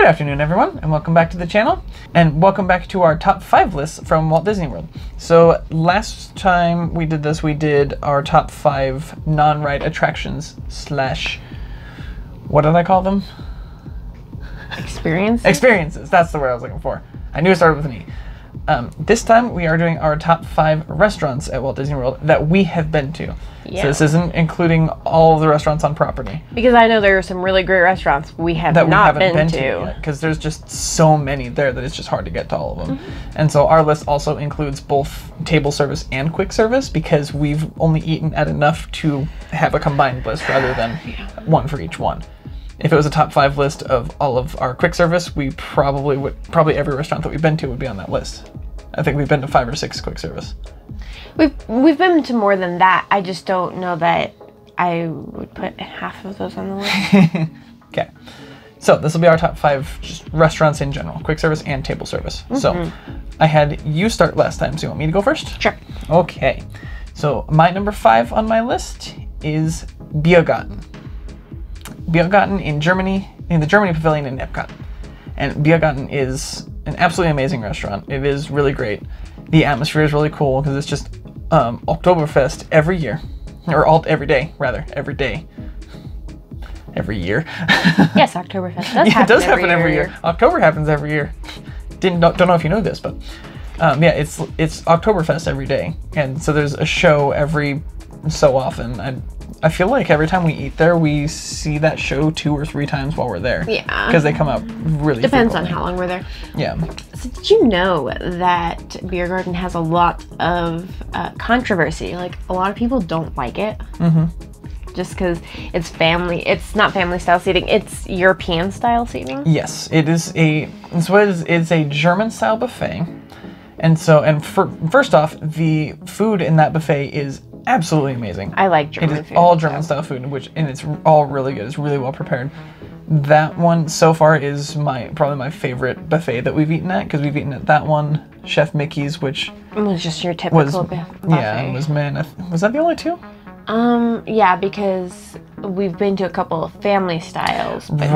Good afternoon, everyone, and welcome back to the channel, and welcome back to our top 5 lists from Walt Disney World. So last time we did this, we did our top 5 non-ride attractions slash, what did I call them? Experiences? Experiences, that's the word I was looking for. I knew it started with an E. This time we are doing our top 5 restaurants at Walt Disney World that we have been to. Yeah. So this isn't including all of the restaurants on property. Because I know there are some really great restaurants we have not been to. Because there's just so many there that it's just hard to get to all of them. And so our list also includes both table service and quick service because we've only eaten at enough to have a combined list rather than one for each one. If it was a top 5 list of all of our quick service, we probably every restaurant that we've been to would be on that list. I think we've been to 5 or 6 quick service. We've been to more than that. I just don't know that I would put half of those on the list. Okay. So this will be our top 5 just restaurants in general, quick service and table service. So I had you start last time, so you want me to go first? Sure. Okay. So my number 5 on my list is Biergarten. Biergarten in Germany, in the Germany Pavilion in Epcot. And Biergarten is an absolutely amazing restaurant. It is really great. The atmosphere is really cool because it's just Oktoberfest every year, or every day. Every year. Yes, Oktoberfest does happen. Yeah, it does happen every year. October happens every year. Don't know if you know this, but yeah, it's Oktoberfest every day, and so there's a show every so often. I feel like every time we eat there, we see that show 2 or 3 times while we're there. Yeah. Because they come out really Depends frequently. On how long we're there. Yeah. So did you know that Biergarten has a lot of controversy? Like, a lot of people don't like it. Just because it's not family style seating, it's European style seating. Yes, it is it's a German style buffet. First off, the food in that buffet is absolutely amazing. I like German food. It is all German style food, and it's all really good. It's really well prepared. That one so far is probably my favorite buffet that we've eaten at, because we've eaten at that one, Chef Mickey's, which it was just your typical buffet. Yeah, it was was that the only 2? Yeah, because we've been to a couple of family styles, but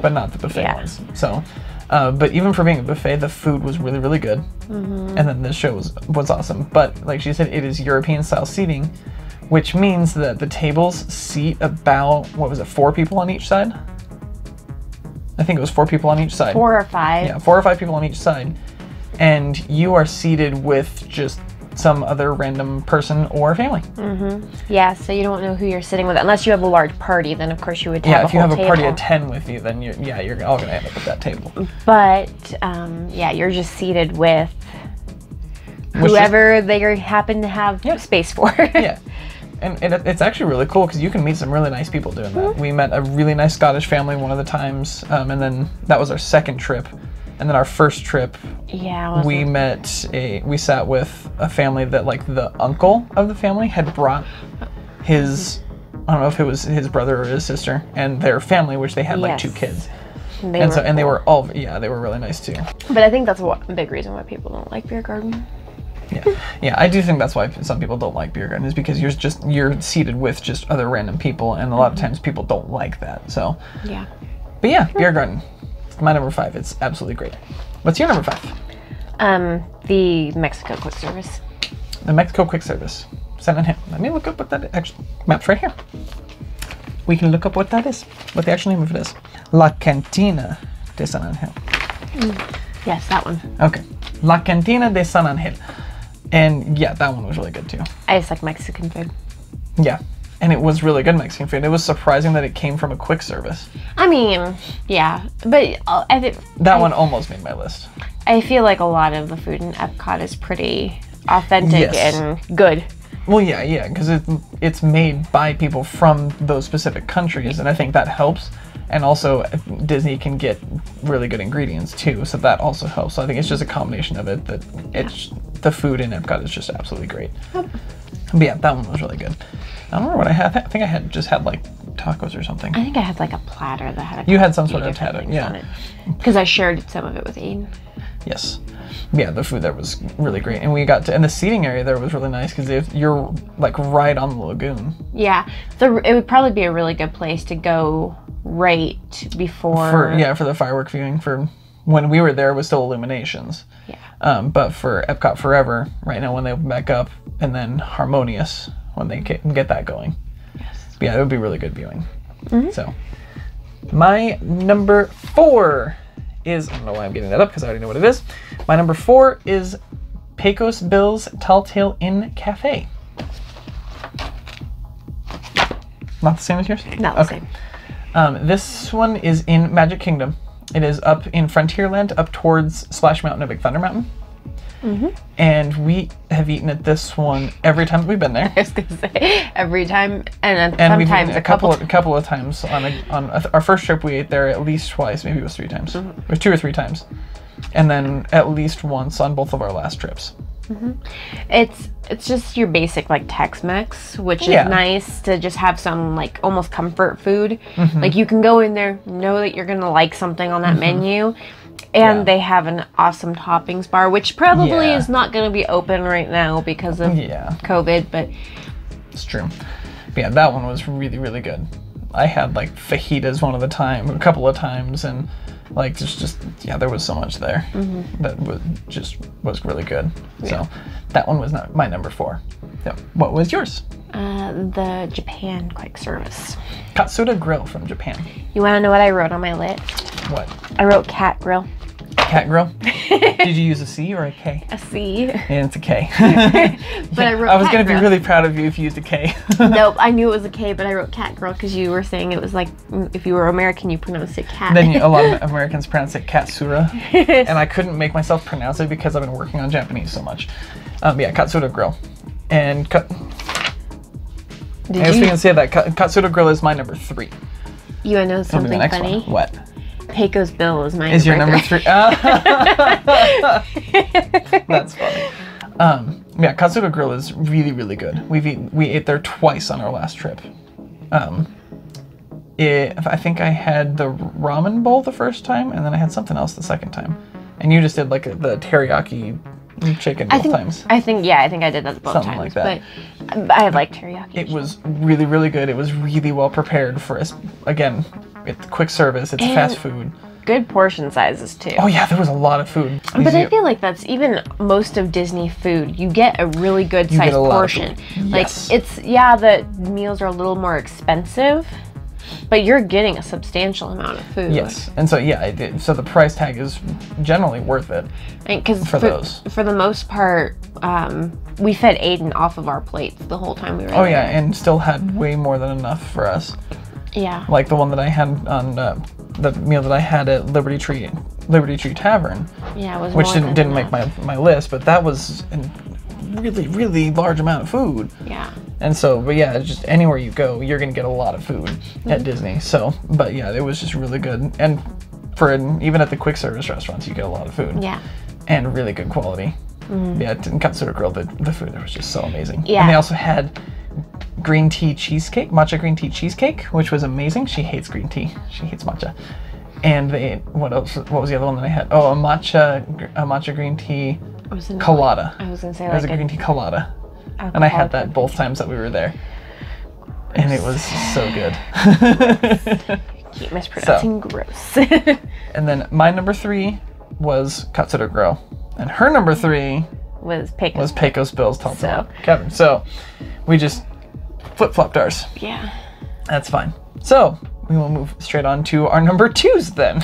but not the buffet ones. So. But even for being a buffet, the food was really, really good. And then the show was awesome. But like she said, it is European style seating, which means that the tables seat about, 4 people on each side? I think it was 4 people on each side. 4 or 5. Yeah, 4 or 5 people on each side. And you are seated with just some other random person or family. Yeah, so you don't know who you're sitting with unless you have a large party. Then of course you would have a whole table. Yeah, if you have a party of 10 with you, then you're all gonna end up at that table. But yeah, you're just seated with whoever they happen to have space for. Yeah. And it's actually really cool because you can meet some really nice people doing that. We met a really nice Scottish family one of the times, and then that was our second trip. And then our first trip, we sat with a family that, like, the uncle of the family had brought his, I don't know if it was his brother or his sister, and their family, which they had like 2 kids. They were all, they were really nice too. But I think that's a big reason why people don't like Biergarten. Yeah, I do think that's why some people don't like Biergarten, is because you're seated with just other random people, and a lot of times people don't like that. So yeah. But yeah, Biergarten. My number 5. It's absolutely great. What's your number 5? The Mexico quick service. The Mexico quick service. San Angel. Let me look up what that actually map's right here. We can look up what that is. What the actual name of it is. La Cantina de San Angel. Yes, that one. Okay. La Cantina de San Angel. And yeah, that one was really good too. I just like Mexican food. Yeah. And it was really good Mexican food. It was surprising that it came from a quick service. I mean, yeah, but I think that one almost made my list. I feel like a lot of the food in Epcot is pretty authentic and good. Well, yeah, because it's made by people from those specific countries, and I think that helps. And also, Disney can get really good ingredients too, so that also helps. So I think it's just a combination of it that the food in Epcot is just absolutely great. But yeah, that one was really good. I don't remember what I had. I think I had like tacos or something. I think I had like a platter that had you had some sort of on it. Because I shared some of it with Aiden. Yes. Yeah, the food there was really great. And and the seating area there was really nice because you're like right on the lagoon. Yeah. So it would probably be a really good place to go right before. For the firework viewing. For when we were there, it was still Illuminations. Yeah. But for Epcot Forever, right now when they open back up, and then Harmonious when they get that going. Yes. But yeah, it would be really good viewing. So, my number 4 is, I don't know why I'm getting that up because I already know what it is. My number 4 is Pecos Bill's Telltale Inn Cafe. Not the same as yours? Not the same. This one is in Magic Kingdom. It is up in Frontierland, up towards Splash Mountain and Big Thunder Mountain. And we have eaten at this one every time that we've been there. I was gonna say every time, and And we've sometimes eaten a couple of times on our first trip. We ate there at least twice, maybe it was 3 times. It was 2 or 3 times, and then at least once on both of our last trips. It's just your basic like Tex-Mex, which Yeah. is nice to just have some like almost comfort food. Like you can go in there, know that you're gonna like something on that menu, and Yeah. they have an awesome toppings bar, which probably Yeah. is not gonna be open right now because of COVID, but It's true. But yeah, that one was really, really good. I had like fajitas a couple of times, and like just there was so much there that was really good. So that one was not my number 4. So what was yours? the Japan quick service. Katsura Grill from Japan. You want to know what I wrote on my list? What? I wrote cat grill. Cat Grill? Did you use a C or a K? A C. Yeah, it's a K. But I wrote I was cat going to be grill. really proud of you if you used a K. Nope, I knew it was a K, but I wrote cat grill because you were saying it was like, if you were American, you pronounced it cat. Then a lot of Americans pronounce it Katsura. And I couldn't make myself pronounce it because I've been working on Japanese so much. Yeah, Katsura Grill. And I was going to say that Katsura Grill is my number 3. You want to know That'll be the something next funny? one. What? Pecos Bill is my Is your number 3? That's funny. Yeah, Katsura Grill is really, really good. We ate there twice on our last trip. I think I had the ramen bowl the first time, and then I had something else the second time. And you just did like the teriyaki chicken both times. I think I did that both Something times. like that. But I like teriyaki. It was really, really good. It was really well prepared for us. Again, it's quick service. It's fast food. Good portion sizes too. Oh yeah, there was a lot of food. But I feel like that's even most of Disney food. You get a really good sized portion. Like Yes. the meals are a little more expensive, but you're getting a substantial amount of food. Yes, and so so the price tag is generally worth it. Because for those. For the most part, we fed Aiden off of our plates the whole time we were there. Oh yeah, and still had way more than enough for us. Yeah. Like the one that I had on the meal that I had at Liberty Tree Tavern. Yeah, it was which more didn't than make my list, but that was a really, really large amount of food. Yeah. And so, but yeah, just anywhere you go, you're gonna get a lot of food at Disney. So, but yeah, it was just really good, and even at the quick service restaurants, you get a lot of food. Yeah. And really good quality. Yeah, in Katsura Grill, the food there was just so amazing. Yeah. And they also had green tea cheesecake, matcha green tea cheesecake, which was amazing. She hates green tea. She hates matcha. And what else? What was the other one that I had? Oh, a matcha green tea colada. I was gonna say it was like a green tea colada. And I had that both times that we were there. And it was so good. Keep mispronouncing gross. And then my number 3 was Katsura Grill. And her number 3 was Pecos. Pecos Bill's Telltale Cabin. So we just flip-flopped ours. Yeah. That's fine. So we will move straight on to our number 2s then.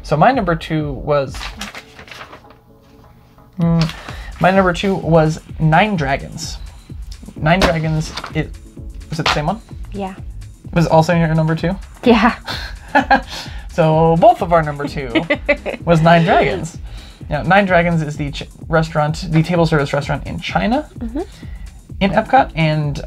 So my number 2 was... my number 2 was Nine Dragons. Nine Dragons, was it the same one? Yeah. Was it also your number 2? Yeah. So both of our number 2 was Nine Dragons. Now, Nine Dragons is the the table service restaurant in China, in Epcot, and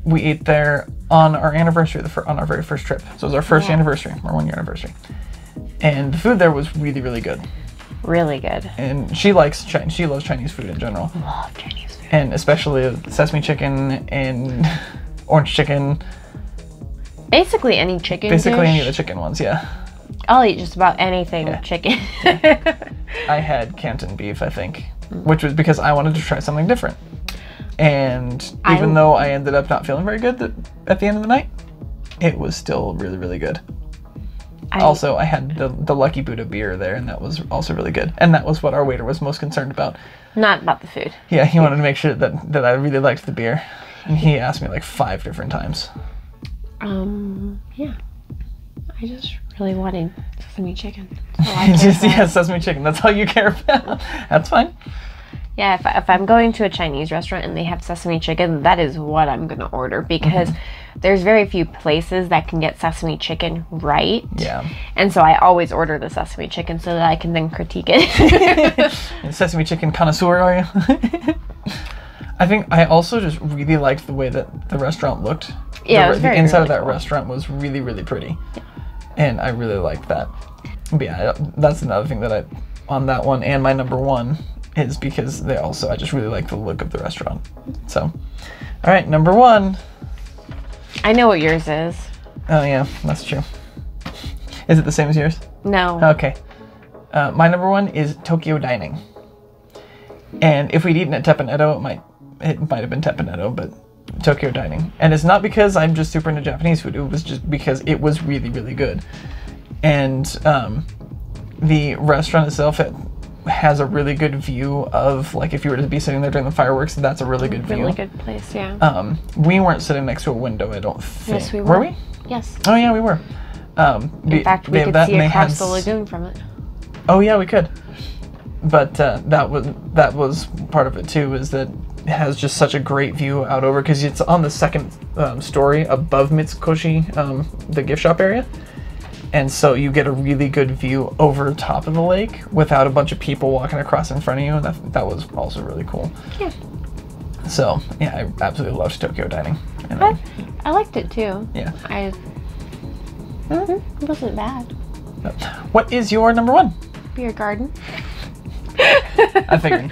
we ate there on our anniversary, on our very first trip. So it was our first anniversary, our 1-year anniversary. And the food there was really, really good. Really good. And she loves Chinese food in general. I love Chinese food. And especially sesame chicken and orange chicken. Basically any chicken Basically dish. any of the chicken ones, yeah. I'll eat just about anything with chicken. I had Canton beef, I think, which was because I wanted to try something different. And even though I ended up not feeling very good at the end of the night, it was still really, really good. Also, I had the Lucky Buddha beer there, and that was also really good. And that was what our waiter was most concerned about. Not about the food. Yeah, he wanted to make sure that I really liked the beer. And he asked me like 5 different times. Yeah. I just really wanted sesame chicken. Yeah, sesame chicken. That's all you care about. That's fine. Yeah, if I'm going to a Chinese restaurant and they have sesame chicken, that is what I'm going to order, because there's very few places that can get sesame chicken right. Yeah. And so I always order the sesame chicken so that I can then critique it. Sesame chicken connoisseur, are you? I think I also just really liked the way that the restaurant looked. Yeah, it was the very, inside really of that cool. restaurant was really, really pretty. Yeah. And I really liked that. But yeah, that's another thing that I, on that one, and my number one, is because I just really like the look of the restaurant. So, all right, number 1. I know what yours is. Oh yeah, that's true. Is it the same as yours? No. Okay. My number 1 is Tokyo Dining. And if we'd eaten at Teppanetto, it might have been Teppanetto, but Tokyo Dining. And it's not because I'm just super into Japanese food. It was just because it was really, really good. And the restaurant itself has a really good view of, like, if you were to be sitting there during the fireworks, that's a really good view. Really good place, yeah. We weren't sitting next to a window, I don't think. Yes, we were. Were we? Yes. Oh yeah, we were. In fact, we could see across the lagoon from it. Oh yeah, we could. But that was part of it too, is that it has just such a great view out over, because it's on the second story above Mitsukoshi, the gift shop area. And so you get a really good view over top of the lake without a bunch of people walking across in front of you. And that was also really cool. Yeah. So, yeah, I absolutely loved Tokyo Dining. And I liked it too. Yeah. It wasn't bad. What is your number 1? Beer garden. I figured.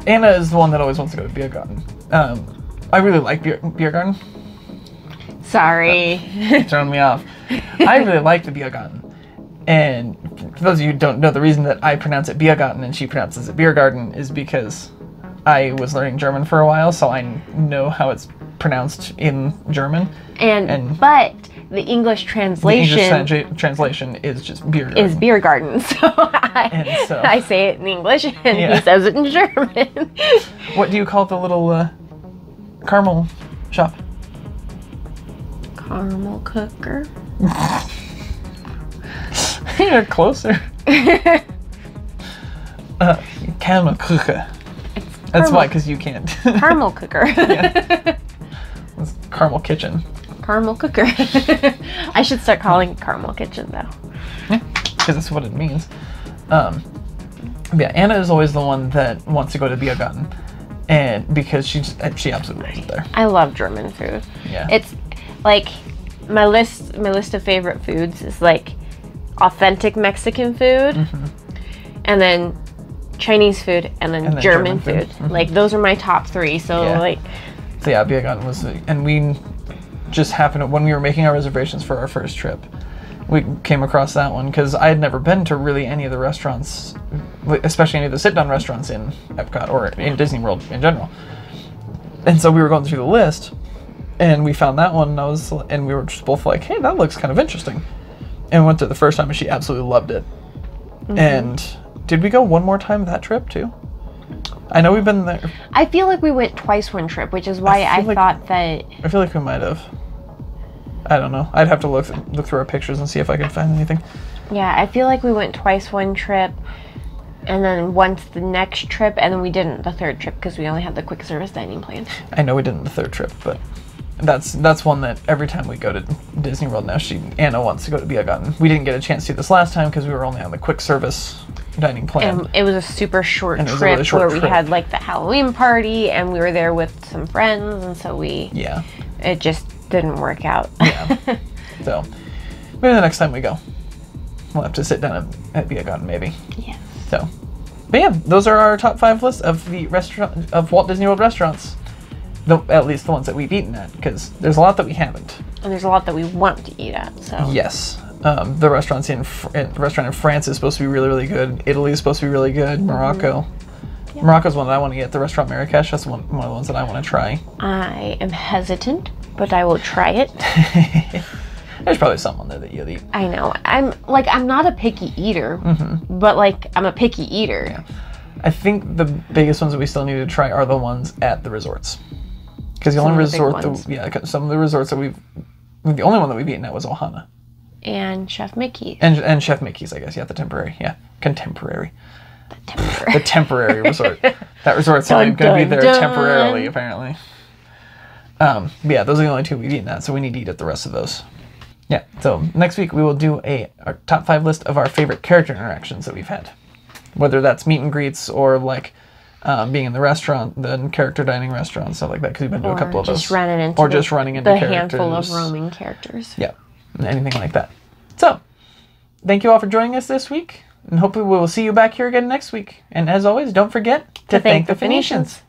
Anna is the one that always wants to go to Beer Garden. I really like Beer Garden. Sorry. You're throwing me off. I really like the Biergarten. And for those of you who don't know, the reason that I pronounce it Biergarten and she pronounces it Beer Garden is because I was learning German for a while, so I know how it's pronounced in German. But the English translation... The English translation is just Beer Garden. Is Beer Garden, so I say it in English and he says it in German. What do you call the little caramel shop? Caramel cooker. You're closer. Caramel cooker. That's why, because you can't. Caramel cooker. Yeah. It's caramel kitchen. Caramel cooker. I should start calling it caramel kitchen though. Yeah, because that's what it means. Yeah, Anna is always the one that wants to go to Biergarten, and because she absolutely loves it there. I love German food. Yeah. It's like my list of favorite foods is like authentic Mexican food, and then Chinese food, and then German food. Like those are my top 3. So yeah, Biergarten was, and we just happened when we were making our reservations for our first trip, we came across that one because I had never been to really any of the restaurants, especially any of the sit-down restaurants in Epcot or in Disney World in general. And so we were going through the list, and we found that one, and we were just both like, hey, that looks kind of interesting. And we went there the first time, and she absolutely loved it. And did we go one more time that trip too? I know we've been there. I feel like we went twice one trip, which is why I thought that... I feel like we might have. I don't know. I'd have to look through our pictures and see if I can find anything. Yeah, I feel like we went twice one trip, and then once the next trip, and then we didn't the third trip because we only had the quick service dining plan. I know we didn't the third trip, but that's one that every time we go to Disney World now, Anna wants to go to Biergarten. We didn't get a chance to this last time because we were only on the quick service dining plan. And it was a super short trip we had like the Halloween party, and we were there with some friends, and so it just didn't work out. Yeah. So maybe the next time we go, we'll have to sit down at Biergarten maybe. Yeah. So, but yeah, those are our top 5 lists of the Walt Disney World restaurants. At least the ones that we've eaten at, because there's a lot that we haven't. And there's a lot that we want to eat at. So yes, the restaurant in France is supposed to be really, really good. Italy is supposed to be really good. Morocco. Morocco's one that I want to get. The restaurant Marrakesh, that's one of the ones that I want to try. I am hesitant but I will try it. There's probably some on there that you'll eat. I know. I'm not a picky eater, but like I'm a picky eater. Yeah. I think the biggest ones that we still need to try are the ones at the resorts. Because the only resort some of the resorts that the only one that we've eaten at was Ohana. And Chef Mickey. And Chef Mickey's, I guess. Yeah, the temporary. Yeah, contemporary. The temporary resort. That resort's only going to be there temporarily, apparently. But yeah, those are the only two we've eaten at, so we need to eat at the rest of those. Yeah, so next week we will do our top 5 list of our favorite character interactions that we've had. Whether that's meet and greets or like being in the restaurant, the character dining restaurant, stuff like that, because we've been to a couple of those. Just running into the handful of roaming characters. Yeah, anything like that. So, thank you all for joining us this week, and hopefully we will see you back here again next week. And as always, don't forget to thank the Phoenicians.